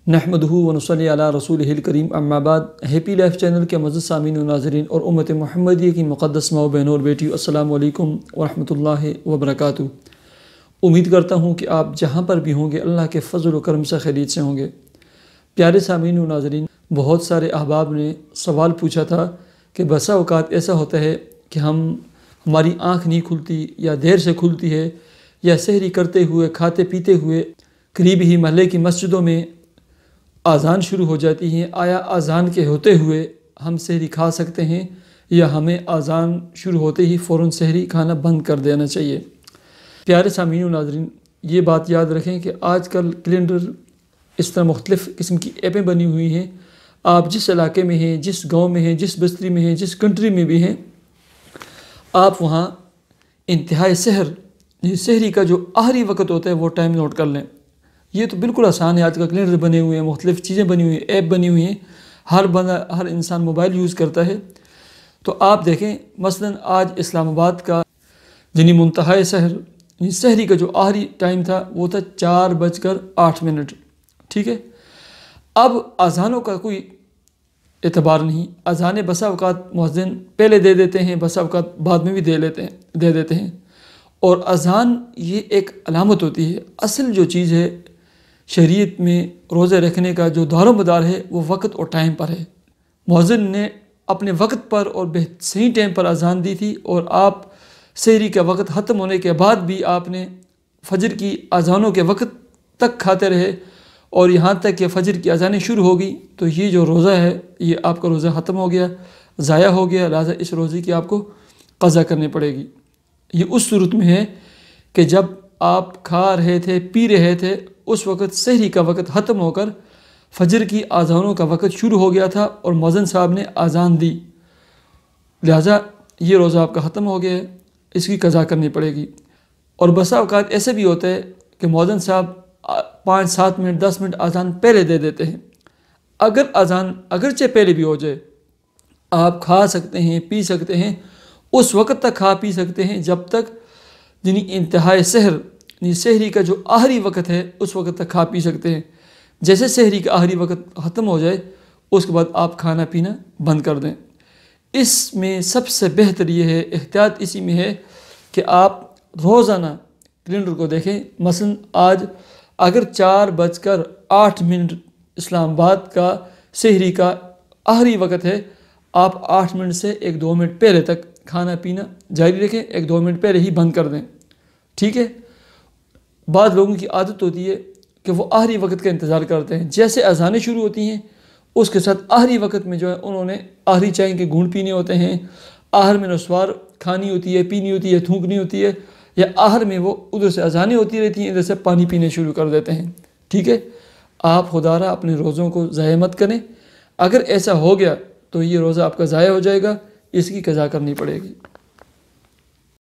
نحمدہ ونصلی علی رسولہ الکریم اما بعد۔ ہیپی لائف چینل کے معزز سامعین و ناظرین اور امت محمدیہ کی مقدس ماں و بہنوں اور بیٹیوں، السلام علیکم ورحمۃ اللہ وبرکاتہ۔ امید کرتا ہوں کہ آپ جہاں پر بھی ہوں گے اللہ کے فضل و کرم سے خیریت سے ہوں گے۔ پیارے سامعین و ناظرین، بہت سارے احباب نے سوال پوچھا تھا کہ بسا اوقات ایسا ہوتا ہے کہ ہماری آنکھ نہیں کھلتی یا دیر سے کھلتی ہے، یا سحری کرتے ہوئے کھاتے پیتے ہوئے قریب ہی محلے کی مسجدوں میں اذان شروع ہو جاتی ہیں۔ آیا اذان کے ہوتے ہوئے ہم سحری کھا سکتے ہیں یا ہمیں اذان شروع ہوتے ہی فوراً سحری کھانا بند کر دینا چاہیے؟ پیارے سامعین و ناظرین، یہ بات یاد رکھیں کہ آج کل کیلنڈر اس طرح مختلف قسم کی ایپیں بنی ہوئی ہیں۔ آپ جس علاقے میں ہیں، جس گاؤں میں ہیں، جس بستی میں ہیں، جس کنٹری میں بھی ہیں، آپ وہاں انتہائی سحری کا جو آخری وقت ہوتا ہے وہ ٹائم نوٹ کر لیں۔ یہ تو بالکل آسان ہے، آج کل کیلنڈر بنے ہوئے ہیں، مختلف چیزیں بنی ہوئی ہیں، ایپ بنی ہوئی ہیں، ہر انسان موبائل یوز کرتا ہے۔ تو آپ دیکھیں مثلا آج اسلام آباد کا منتہائی سحری کا جو آخری ٹائم تھا وہ تھا 4:08۔ ٹھیک ہے، اب اذانوں کا کوئی اعتبار نہیں۔ اذانیں بسا اوقات مؤذن پہلے دے دیتے ہیں، بسا اوقات بعد میں بھی دے دیتے ہیں۔ اور اذان یہ ایک علامت ہوتی ہے۔ اصل جو چیز ہے شریعت میں روزے رکھنے کا جو دار و مدار ہے وہ وقت اور ٹائم پر ہے۔ مؤذن نے اپنے وقت پر اور صحیح ٹائم پر اذان دی تھی، اور آپ سحری کا وقت ختم ہونے کے بعد بھی آپ نے فجر کی اذانوں کے وقت تک کھاتے رہے، اور یہاں تک کہ فجر کی اذانیں شروع ہو گئی، تو یہ جو روزہ ہے یہ آپ کا روزہ ختم ہو گیا، ضائع ہو گیا، لہٰذا اس روزے کی آپ کو قضا کرنی پڑے گی۔ یہ اس صورت میں ہے کہ جب آپ کھا رہے تھے، پی رہے تھے، اس وقت سحری کا وقت ختم ہو کر فجر کی اذانوں کا وقت شروع ہو گیا تھا اور مؤذن صاحب نے اذان دی، لہٰذا یہ روزہ آپ کا ختم ہو گیا ہے، اس کی قضا کرنی پڑے گی۔ اور بسا اوقات ایسے بھی ہوتا ہے کہ مؤذن صاحب 5-7 منٹ 10 منٹ اذان پہلے دے دیتے ہیں۔ اگر اذان اگرچہ پہلے بھی ہو جائے، آپ کھا سکتے ہیں، پی سکتے ہیں، اس وقت تک کھا پی سکتے ہیں جب تک انتہائی سحری کا جو آخری وقت ہے اس وقت تک کھا پی سکتے ہیں۔ جیسے سحری کا آخری وقت ختم ہو جائے اس کے بعد آپ کھانا پینا بند کر دیں۔ اس میں سب سے بہتر یہ ہے، احتیاط اسی میں ہے کہ آپ روزانہ کیلنڈر کو دیکھیں۔ مثلا آج اگر 4:08 اسلام آباد کا سحری کا آخری وقت ہے، آپ 8 منٹ سے 1-2 منٹ پہلے تک کھانا پینا جاری رکھیں، 1-2 منٹ پہلے ہی بند کر دیں۔ ٹھیک ہے، بعض لوگوں کی عادت ہوتی ہے کہ وہ آخری وقت کا انتظار کرتے ہیں، جیسے اذانیں شروع ہوتی ہیں اس کے ساتھ آخری وقت میں جو ہے انہوں نے آخری چائے کے گھونٹ پینے ہوتے ہیں، آخر میں نسوار کھانی ہوتی ہے، پینی ہوتی ہے، تھونکنی ہوتی ہے، یا آخر میں وہ ادھر سے اذانیں ہوتی رہتی ہیں، ادھر سے پانی پینے شروع کر دیتے ہیں۔ ٹھیک ہے، آپ خدا را اپنے روزوں کو ضائع مت کریں۔ اگر ایسا ہو گیا تو یہ روزہ آپ کا ضائع ہو جائے گا، اس کی قضا کرنی پڑے گی۔